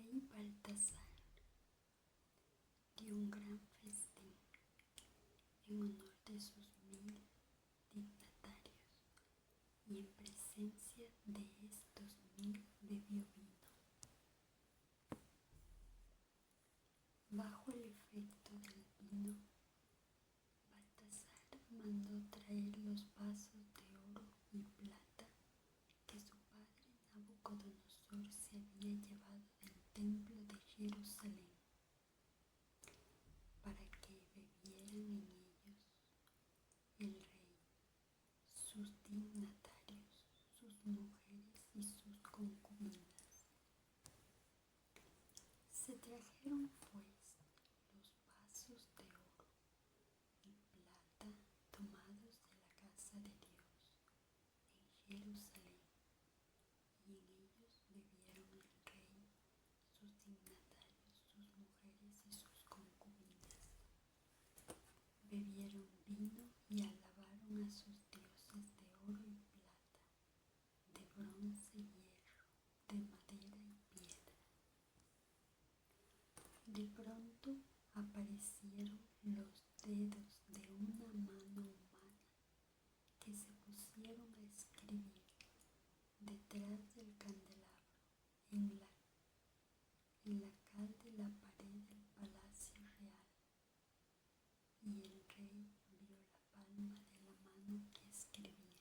rey Baltasar dio un gran festín en honor de sus 1000 dignatarios, y en presencia de estos 1000 bebió vino. Bajo el efecto del vino, Baltasar mandó traer los vasos de oro y plata que su padre Nabucodonosor se había llevado del templo de Jerusalén, para que bebieran en ellos el rey, sus dignatarios, sus mujeres y sus concubinas. Se trajeron pues los vasos de oro y plata tomados de la casa de Dios en Jerusalén, y en ellos bebieron el rey, sus dignatarios, sus mujeres y sus concubinas. Bebieron vino y alabaron a sus dioses de oro y plata, de bronce y hierro, de madera y piedra. De pronto aparecieron los dedos de una mano humana que se pusieron a escribir detrás del candelabro en la cal de la pared del palacio real, y el rey vio la palma de la mano que escribía.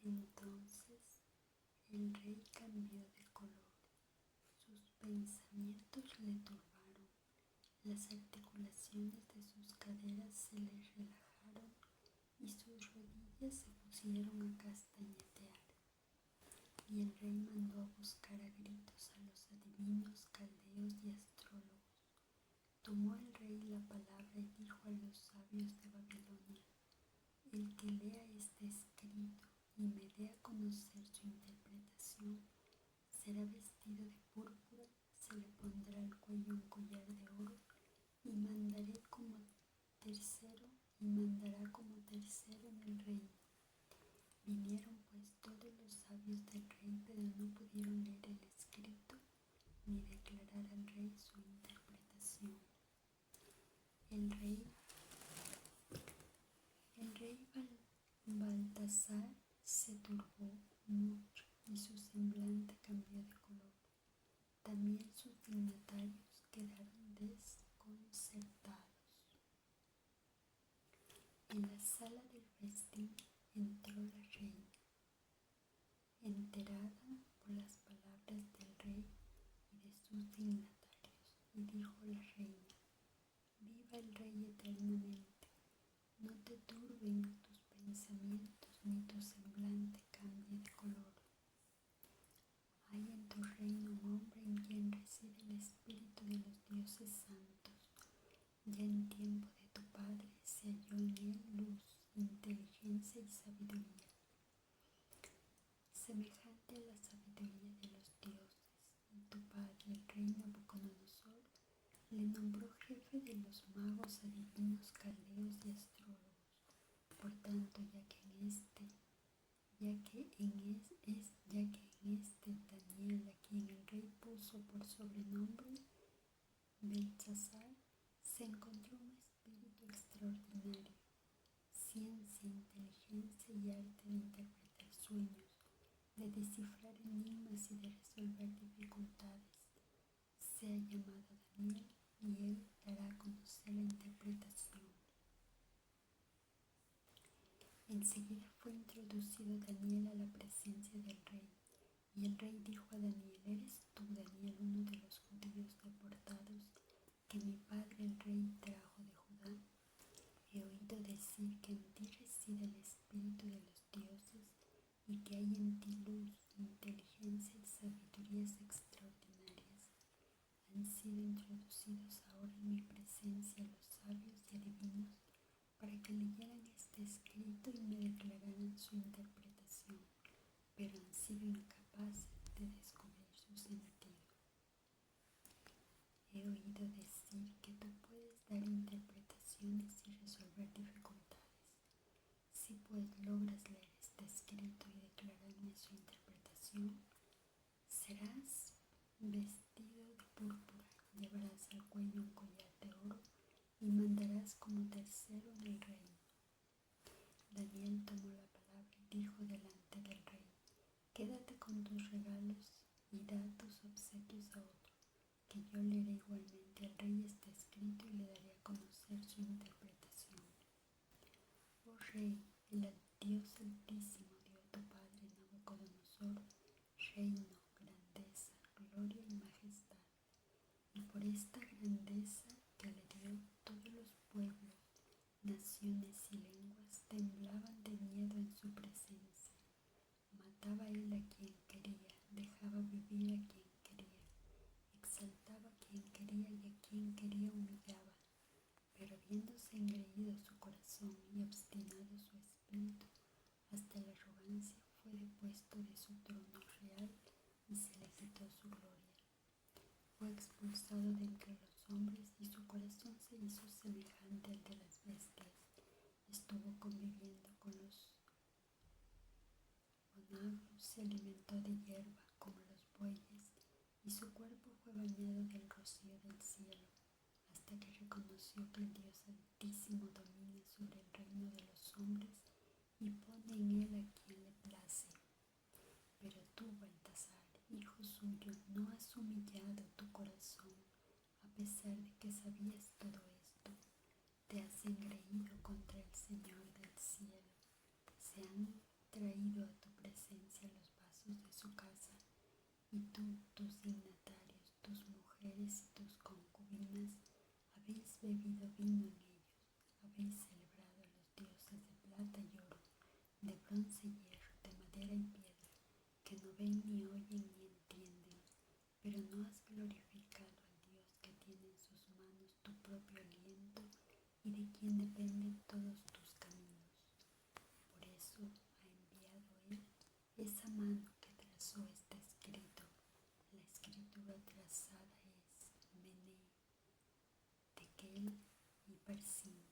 Entonces el rey cambió de color, sus pensamientos le turbaron, las articulaciones de sus caderas se le relajaron y sus rodillas se pusieron a castañetear. Y el rey mandó a buscar a gritos a los adivinos, caldeos y astrólogos. Tomó el rey la palabra y dijo a los sabios de Babilonia: el que lea este escrito y me dé a conocer su interpretación, será vestido de púrpura, se le pondrá al cuello un collar de oro, y mandará como tercero en el reino. Vinieron pues todos los sabios del rey, pero no pudieron leer el escrito ni declarar al rey su interpretación. El rey Baltasar se turbó mucho y su semblante cambió de color. También sus dignatarios quedaron desconcertados. En la sala del festín entró la reina, enterada por las palabras del rey y de sus dignatarios, y dijo a la reina: viva el rey eternamente, no te turben tus pensamientos ni tu semblante cambie de color. Hay en tu reino un hombre en quien reside el espíritu de los dioses santos. Ya en tiempo de tu padre se halló en él luz, inteligencia y sabiduría, semejante a la sabiduría de los dioses, y tu padre, el rey Nabucodonosor, le nombró jefe de los magos, adivinos, caldeos y astrólogos. Por tanto, ya que en este Daniel, a quien el rey puso por sobrenombre Beltsasar, se encontró un espíritu extraordinario, ciencia, inteligencia y arte de interpretar sueños, de descifrar enigmas y de resolver dificultades. Sea llamado Daniel, y él dará a conocer la interpretación. Enseguida fue introducido Daniel a la presencia del rey, y el rey dijo a Daniel: ¿eres tú, Daniel, uno de los judíos deportados que mi padre el rey trajo de Judá? He oído decir que en ti reside el espíritu de los dioses, y que hay en ti luz, inteligencia y sabidurías extraordinarias. Han sido introducidos ahora en mi presencia los sabios y adivinos, para que leyeran este escrito y me declararan su interpretación, pero han sido incapaces de descubrir su sentido. He oído decir que tú puedes dar interpretaciones y resolver dificultades. Si pues logras leer este escrito y declararme su interpretación, rey, el Dios Altísimo dio a tu padre Nabucodonosor reino, grandeza, gloria y majestad. Y por esta grandeza que le dio, todos los pueblos, naciones y lenguas temblaban de miedo en su presencia. Mataba él a quien quería, dejaba vivir a quien quería, exaltaba a quien quería y a quien quería humillaba. Pero habiéndose engreído su corazón y obstinado su espíritu, hasta la arrogancia fue depuesto de su trono real y se le quitó su gloria. Fue expulsado de entre los hombres y su corazón se hizo semejante al de las bestias. Estuvo conviviendo con los bonagros, se alimentó de hierba como los bueyes y su cuerpo fue bañado del rocío del cielo, hasta que reconoció que el Dios Altísimo domina sobre el reino de los hombres y pone en él a quien le place. Pero tú, Baltasar, hijo suyo, no has humillado tu corazón, a pesar de que sabías todo esto. Te has engreído contra el Señor del cielo. Se han traído a tu presencia los vasos de su casa, y tú, tus dignatarios, tus mujeres y tus concubinas, habéis bebido vino en ellos, habéis celebrado a los dioses de plata y oro, de bronce y hierro, de madera y piedra, que no ven ni oyen ni entienden, pero no has glorificado al Dios que tiene en sus manos tu propio aliento y de quien dependen todos tus caminos. Por eso ha enviado él esa mano que trazó este escrito. La escritura trazada es Mené, Tekel y Parsim.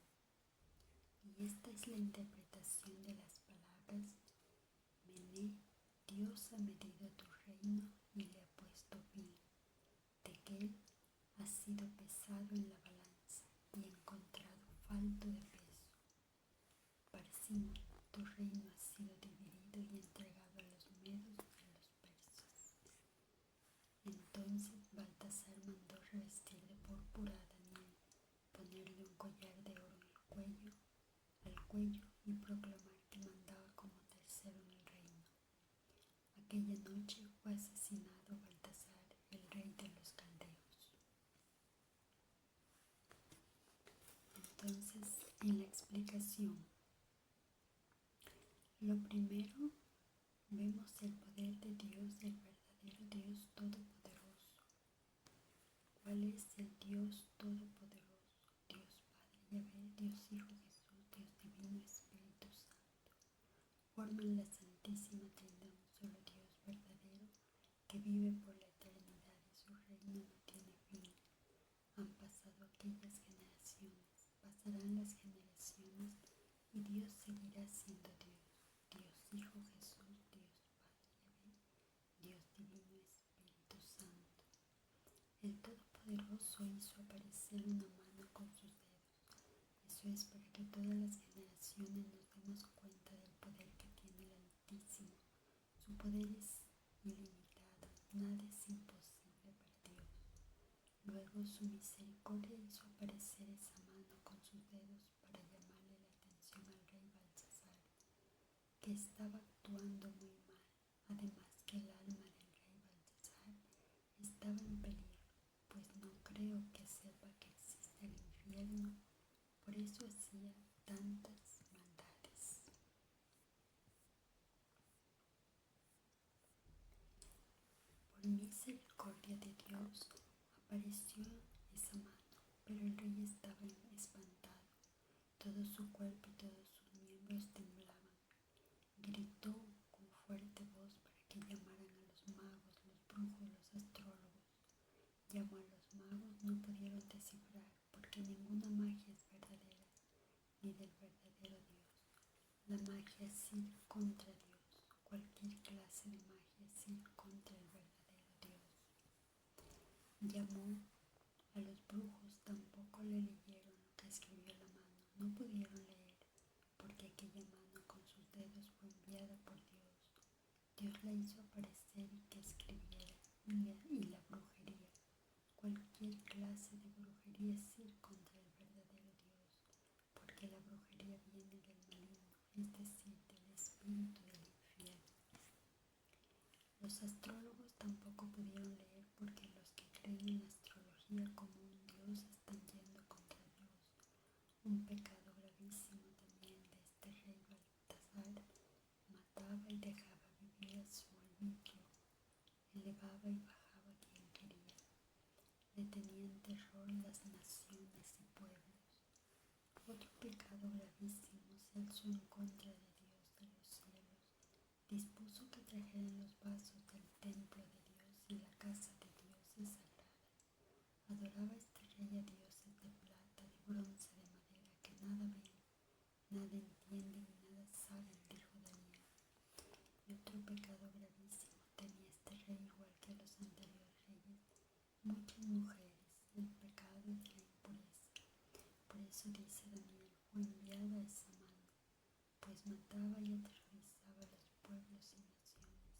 Y esta es la interpretación de las palabras: Mené, Dios ha medido tu reino y le ha puesto fin. Tekel, ha sido pesado en la balanza y encontrado falto de peso. Parsim, tu reino ha sido dividido y entregado a los medos y a los persas. Entonces Baltasar mandó revestir de púrpura a Daniel, ponerle un collar de oro al cuello y proclamar que mandaba como tercero en el reino. Aquella noche fue asesinado Baltasar, el rey de los caldeos. Entonces, en la explicación, lo primero, vemos el poder de Dios, el verdadero Dios todopoderoso. ¿Cuál es el Dios todopoderoso? Dios Padre Yahvé, Dios Hijo Jesús, Dios Divino Espíritu Santo. Forman la Santísima Trinidad, un solo Dios verdadero que vive por la eternidad y su reino no tiene fin. Han pasado aquellas generaciones, pasarán las generaciones y Dios seguirá siendo Dios. Dios Hijo Jesús, Dios Padre Yahvé, Dios Divino Espíritu Santo. El Todopoderoso hizo aparecer una mano con sus dedos. Eso es para que todas las generaciones nos demos cuenta del poder que tiene el Altísimo. Su poder es ilimitado, nada es imposible para Dios. Luego su misericordia hizo aparecer esa mano con sus dedos para llamarle la atención al rey Baltasar, que estaba actuando muy mal, además que el alma del rey Baltasar estaba en peligro, pues no creo que sepa que existe el infierno, por eso hacía tantas maldades. Por misericordia de Dios apareció esa mano, pero el rey estaba espantado, todo su cuerpo y todos sus miembros temblaban. Gritó con fuerte voz para que llamaran a los magos, los brujos, los astrólogos. Llamó a los magos, no pudieron descifrar, porque ninguna magia es verdadera, ni del verdadero Dios. La magia es ir contra Dios. Cualquier clase de magia es ir contra el verdadero Dios. Llamó a los brujos, tampoco le leyeron lo que escribió la mano, no pudieron leer, porque aquella mano con sus dedos fue enviada por Dios. Dios la hizo aparecer y que escribiera, y la brujería. Cualquier clase de brujería es ir contra el verdadero Dios, porque la brujería viene del maligno, Los astrólogos tampoco pudieron leer porque los que creen en la astrología como un dios están yendo contra Dios. Un pecado gravísimo también de este rey Baltasar: mataba y dejaba vivir a su arbitrio, elevaba y bajaba quien quería. Le tenían terror las naciones y pueblos. Otro pecado gravísimo se alzó en contra de Dios de los cielos. Dispuso que trajeran los vasos del templo de Dios y la casa de Dios es sagrada. Adoraba este rey a dioses de plata, de bronce, de madera, que nada ven, nada entienden y nada saben, dijo Daniel. Y otro pecado gravísimo tenía este rey, igual que los anteriores reyes: muchas mujeres, el pecado de la impureza. Por eso dice Daniel: fue enviada esa mano, pues mataba y aterrorizaba a los pueblos y naciones,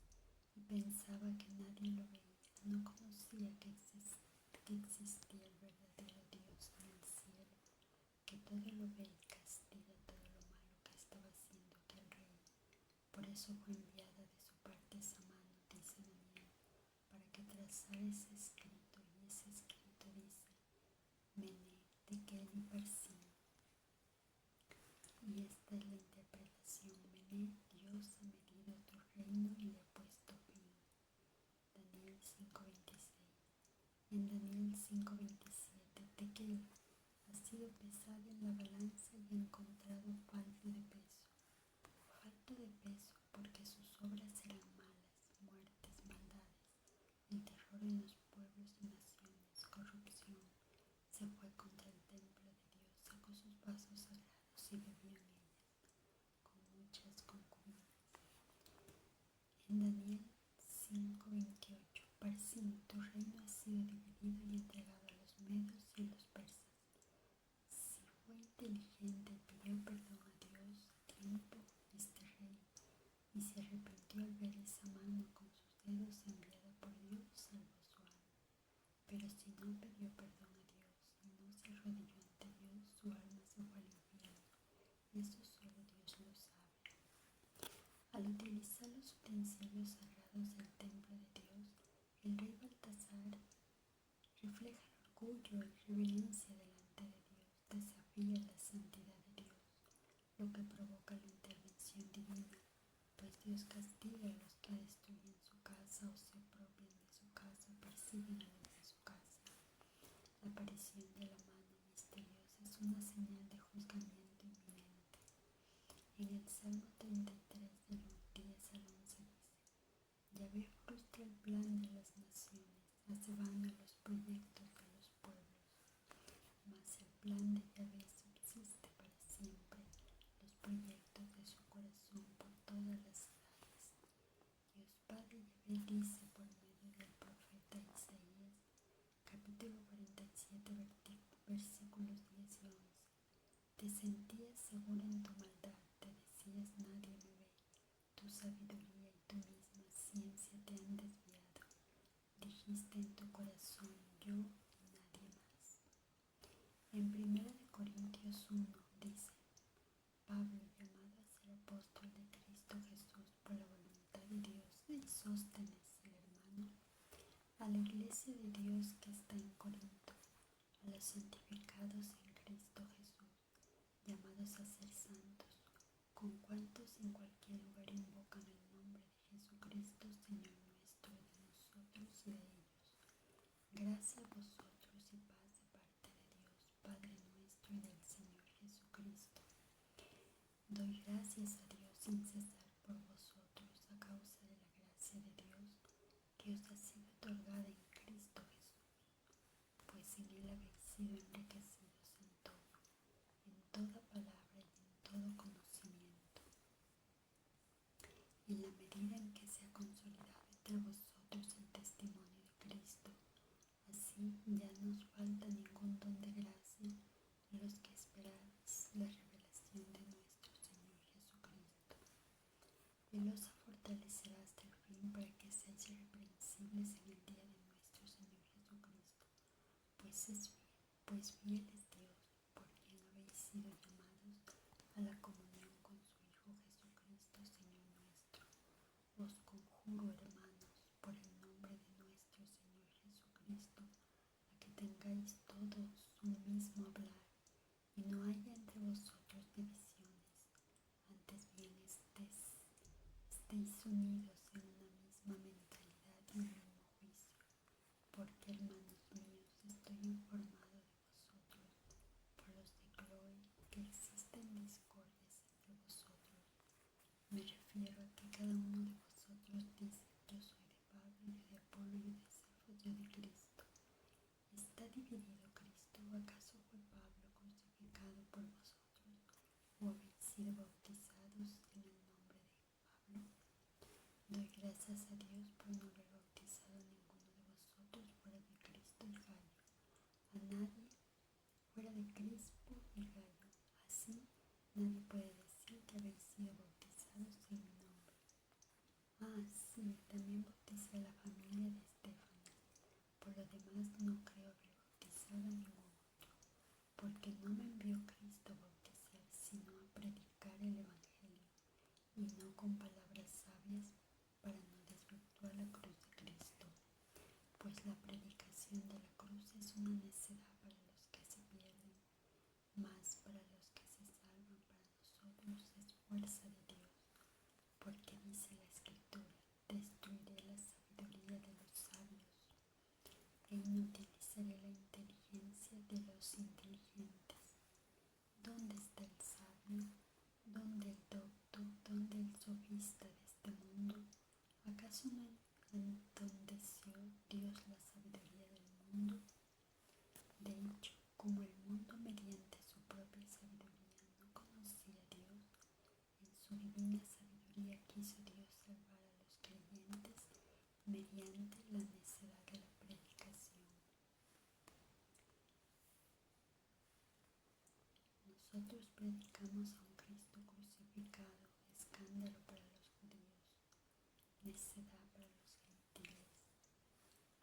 y pensaba que nadie lo veía, no conocía que existía el verdadero Dios en el cielo, que todo lo ve y castiga todo lo malo que estaba haciendo aquel rey. Por eso fue enviada de su parte esa mano, dice Daniel, para que trazara ese escrito, y ese escrito dice: Mene, Tekel y Parsin. Y esta es la interpretación: Mene, Dios ha medido tu reino y le ha puesto fin. Daniel 5:26. En Daniel 5:27, Tekel: ha sido pesada en la balanza y ha encontrado falto de peso. Falto de peso porque sus obras eran malas, muertes, maldades, el terror en los pueblos y naciones, corrupción. Se fue contra el templo de Dios, sacó sus vasos sagrados y bebió en ellas, con muchas concubinas. En Daniel 5:28, Parsin: tu reino ha sido dividido y entregado a los medos y a los persas. Si fue inteligente, pidió perdón a Dios a tiempo este rey, y se arrepintió al ver esa mano con sus dedos enviada por Dios, salvó su alma. Pero si no pidió perdón a Dios y no se arrodilló ante Dios, su alma se fue al infierno. Eso solo Dios lo sabe. Al utilizar los utensilios sagrados del templo de Dios, el rey Baltasar refleja el orgullo y reverencia delante de Dios, desafía la santidad de Dios, lo que provoca la intervención divina, pues Dios castiga a los que destruyen su casa o se apropian de su casa o persiguen a los de su casa. La aparición de la mano misteriosa es una señal de juzgamiento inminente. En el Salmo 33, del 10 al 11 dice: Yahvé frustra el plan de las naciones, hace vano los proyectos de los pueblos. Mas el plan de Yahvé subsiste para siempre, los proyectos de su corazón por todas las edades. Dios Padre Yahvé dice por medio del profeta Isaías, capítulo 47, versículos 10 y 11: te sentías segura en tu maldad, te decías: nadie me ve. Tu sabiduría y tu misma ciencia te han desviado. Dijiste en tu corazón: yo y nadie más. En 1 Corintios 1 dice: Pablo, llamado a ser apóstol de Cristo Jesús por la voluntad de Dios, y Sóstenes, el hermano, a la iglesia de Dios que está en Corinto, a los santificados en Cristo Jesús, llamados a ser santos, con cuantos en cualquier lugar invocan el nombre de Jesucristo, Señor nuestro, de nosotros y de ellos. Gracia a vosotros y paz de parte de Dios, Padre nuestro, y del Señor Jesucristo. Doy gracias a Dios sin cesar por vosotros, a causa de la gracia de Dios que os ha sido otorgada en Cristo Jesús, pues en Él habéis sido enriquecidos en toda palabra y en todo conocimiento, en la medida en que se ha consolidado entre vosotros el testimonio de Cristo. Así ya no os falta ningún don de gracia a los que esperáis la revelación de nuestro Señor Jesucristo. Él os fortalecerá hasta el fin para que seáis irreprensibles en el día de nuestro Señor Jesucristo. Pues fiel es Dios, por quien habéis sido llamados a la comunión con su Hijo Jesucristo, Señor nuestro. Os conjuro, hermanos, no haya entre vosotros divisiones, antes bien estéis unidos en una misma mentalidad y un mismo juicio, porque hermanos míos, estoy informado de vosotros por los de Chloe que existen discordias entre vosotros. Me refiero a que cada uno de vosotros dice: yo soy de Pablo, yo de Apolo, yo de Cefas, yo de Cristo. ¿Está dividido Cristo? ¿Acaso fue Pablo crucificado por vosotros? ¿O habéis sido bautizados en el nombre de Pablo? Doy gracias a Dios por no haber bautizado a ninguno de vosotros fuera de Cristo y Gallo, a nadie fuera de Crispo y Gallo. Así nadie puede decir que habéis sido bautizados en mi nombre. Ah, sí, también bauticé a la familia de Estefanas. Por lo demás no creo haber bautizado a ningún otro, porque no me envió Cristo a bautizar, sino a predicar el Evangelio, y no con palabras sabias para no desvirtuar la cruz de Cristo, pues la predicación de la cruz es una necedad para los que se pierden, mas para los que se salvan, para nosotros es fuerza de Dios, porque dice la Escritura: destruiré la sabiduría de los sabios e inutilizaré la inteligencia de los inteligentes. ¿Dónde está el sabio? ¿Dónde el docto? ¿Dónde el sofista de este mundo? ¿Acaso no entondeció Dios la sabiduría del mundo? De hecho, como el mundo mediante su propia sabiduría no conocía a Dios, en su divina sabiduría quiso Dios salvar a los creyentes mediante la necedad de la predicación. Nosotros predicamos a un Cristo crucificado, escándalo para los judíos, necedad para los gentiles,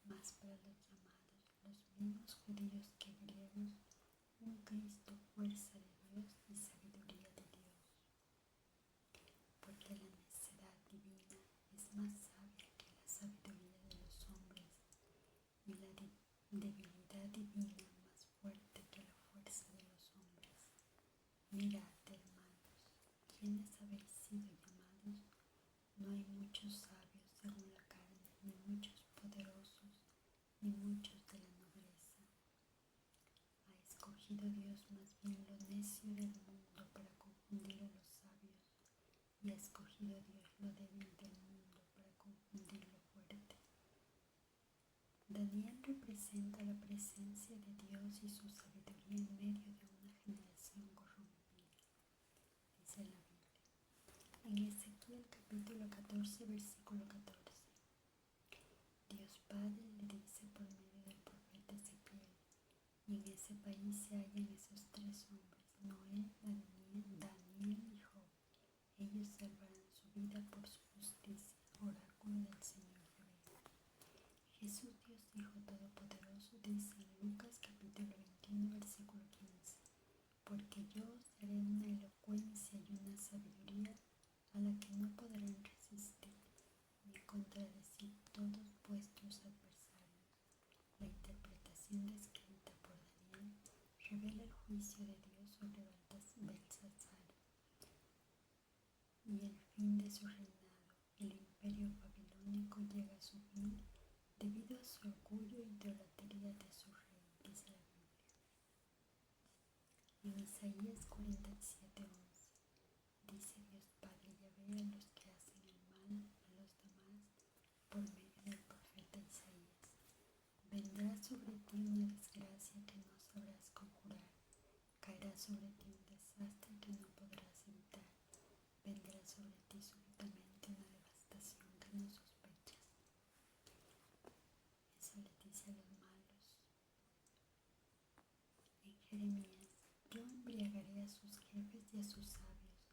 mas para los llamados, los mismos judíos que griegos, un Cristo fuerza de Dios y sabiduría de Dios, porque la necedad divina es más sabia que la sabiduría de los hombres, y la debilidad divina más fuerte que la fuerza de los hombres. Mirad, hermanos, ¿quiénes habéis sido llamados? No hay muchos sabios según la carne, ni muchos poderosos, ni muchos de la nobleza. Ha escogido Dios más bien lo necio del mundo para confundir a los sabios, y ha escogido Dios lo débil del mundo para confundir lo fuerte. Daniel representa la presencia de Dios y su sabiduría en medio de una generación corrompida, dice la Biblia. En Ezequiel capítulo 14, versículo 14, Dios Padre le dice por medio del profeta Ezequiel: y en ese país se hallan esos tres hombres, Noé, Daniel y Job. Ellos salvarán su vida por su justicia, oráculo del Señor Jehová. Jesús, Dios Hijo Todopoderoso, dice en Lucas capítulo 21, versículo 15: porque yo os daré una elocuencia y una sabiduría a la que no podrán resistir ni contradecir todos vuestros adversarios. La interpretación descrita por Daniel revela el juicio de Dios sobre Belsasar y el fin de su reinado. El imperio babilónico llega a su fin debido a su orgullo y idolatría de su rey, dice la Biblia. En Isaías 47:11 dice Dios Padre Yahvé a los que hacen el mal a los demás por medio del profeta Isaías: vendrá sobre ti una desgracia que no sabrás conjurar, caerá sobre ti un desastre que no podrás evitar, vendrá sobre ti súbitamente una devastación que no sospechas. Eso le dice a los malos. En Jeremías: yo embriagaré a sus jefes y a sus sabios,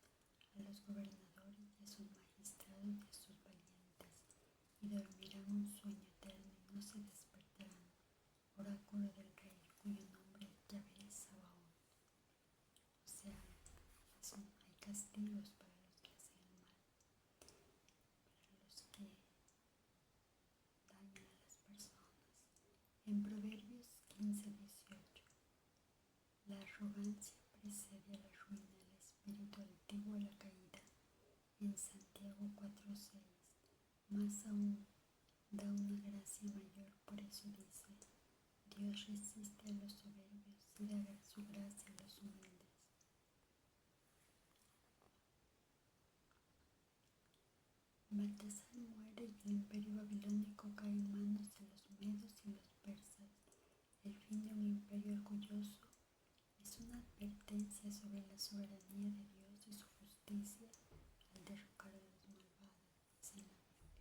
a los gobernadores y a sus magistrados y a sus valientes, y dormirán un sueño eterno y no se despertarán, oráculo del Rey, cuyo nombre es Yahvé Sabaoth. O sea, hay castigos para los que hacen el mal, para los que dañan a las personas. En Proverbios 15:18, la arrogancia en Santiago 4:6, más aún da una gracia mayor, por eso dice, Dios resiste a los soberbios y da su gracia a los humildes. Baltasar muere y el imperio babilónico cae en manos de los medos y los persas. El fin de un imperio orgulloso es una advertencia sobre la soberanía de Dios y su justicia al derrocar a los malvados, dice la Biblia.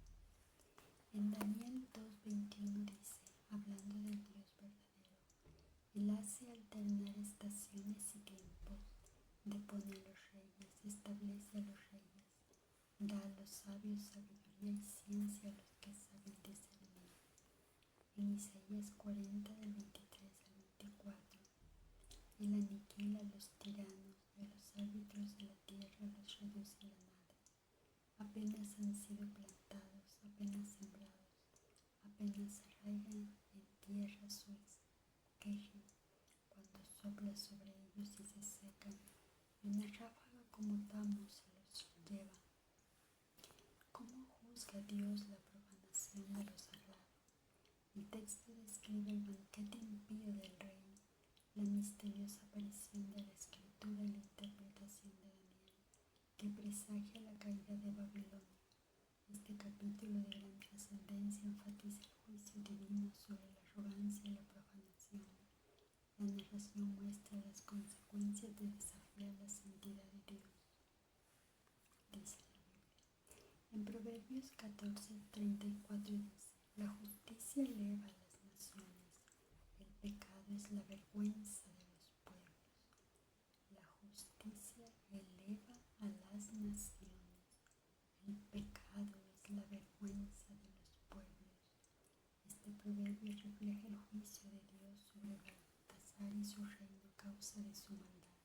En Daniel 2:21 dice, hablando del Dios verdadero, Él hace alternar estaciones y tiempos, depone a los reyes, establece a los reyes, da a los sabios sabiduría y ciencia a los que saben discernir. En Isaías 40 del 23 al 24, Él aniquila a los tiranos y a los árbitros de la tierra los reduce a la nada. Apenas han sido plantados, apenas sembrados, apenas arraigan en tierra su esqueje, cuando sopla sobre ellos y se secan, y una ráfaga como tamo se los lleva. ¿Cómo juzga Dios la profanación de lo sagrado? El texto describe el banquete impío del rey, la misteriosa aparición de la escritura y la interpretación de Daniel, que presagia la caída de Babilonia. Este capítulo de gran trascendencia enfatiza el juicio divino sobre la arrogancia y la profanación. La narración muestra las consecuencias de desafiar la santidad de Dios, dice la Biblia. En Proverbios 14:34 dice, la justicia eleva a las naciones, el pecado es la vergüenza de los pueblos. La justicia eleva a las naciones, el pecado es la vergüenza de los pueblos. Este proverbio refleja el juicio de Dios sobre Baltasar y su reino a causa de su maldad.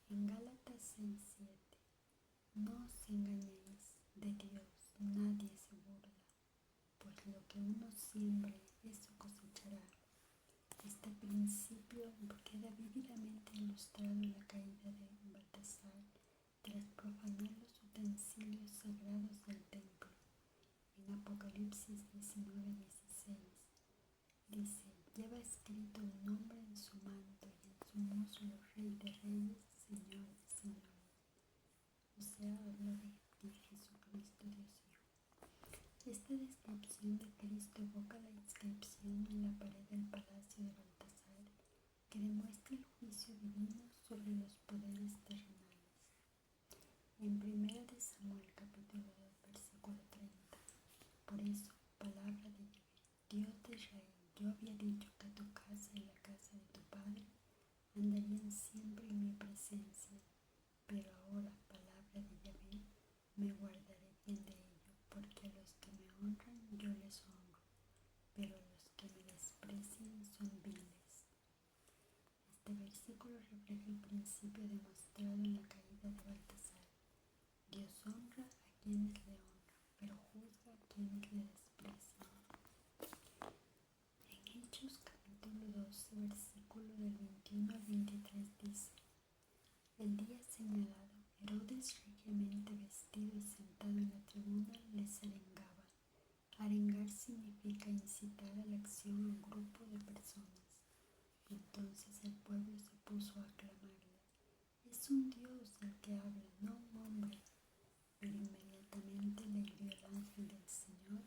En Gálatas 6:7, no os engañéis, de Dios nadie se burla, pues lo que uno siembre, eso cosechará. Este principio queda vívidamente ilustrado en la caída de Baltasar tras profanar los utensilios sagrados del templo. En Apocalipsis 19:16 dice, lleva escrito un nombre en su manto y en su muslo, Rey de Reyes, Señor de Señores. O sea, habla de Jesucristo, Dios Hijo. Esta descripción de Cristo evoca la inscripción en la pared del palacio de Baltasar, que demuestra el juicio divino sobre los poderes terrenales. En 1 de Samuel capítulo 2 versículo 30, por eso, palabra de Yahvé, Dios de Israel, yo había dicho que tu casa y la casa de tu padre andarían siempre en mi presencia, pero ahora, palabra de Yahvé, me guardaré bien de ello, porque a los que me honran yo les honro, pero a los que me desprecian son viles. Este versículo refleja el principio demostrado en la caída de Baltasar. Dios honra a quienes le honran, pero juzga a quienes le desprecian. En Hechos capítulo 12, versículo del 21 al 23 dice, el día señalado, Herodes, regiamente vestido y sentado en la tribuna, les arengaba. Arengar significa incitar a la acción a un grupo de personas. Entonces el pueblo se puso a aclamarle, es un Dios el que habla, no un hombre. Pero inmediatamente le hirió el ángel del Señor,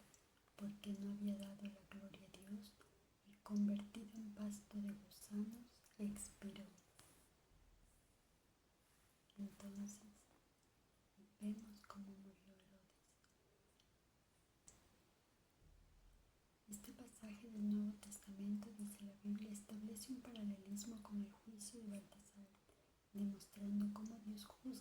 porque no había dado la gloria a Dios, y convertido en pasto de gusanos, expiró. Entonces vemos cómo murió Herodes. Este pasaje del Nuevo Testamento, dice la Biblia, establece un paralelismo con el juicio de Baltasar, demostrando cómo Dios juzga